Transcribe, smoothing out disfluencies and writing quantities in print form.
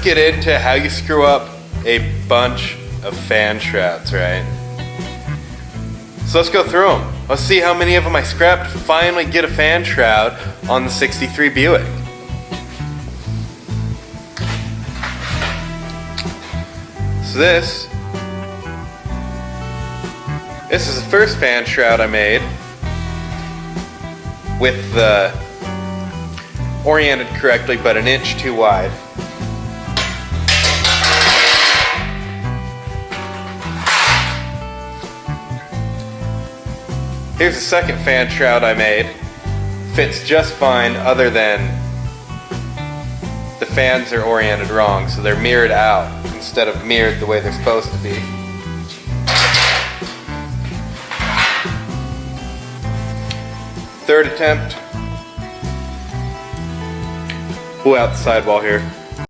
get into how you screw up a bunch of fan shrouds, right? So let's go through them. Let's see how many of them I scrapped to finally get a fan shroud on the 63 Buick. So this is the first fan shroud I made with the oriented correctly but an inch too wide. Here's the second fan shroud I made. Fits just fine other than the fans are oriented wrong, so they're mirrored out instead of mirrored the way they're supposed to be. Third attempt. Pull out the sidewall here.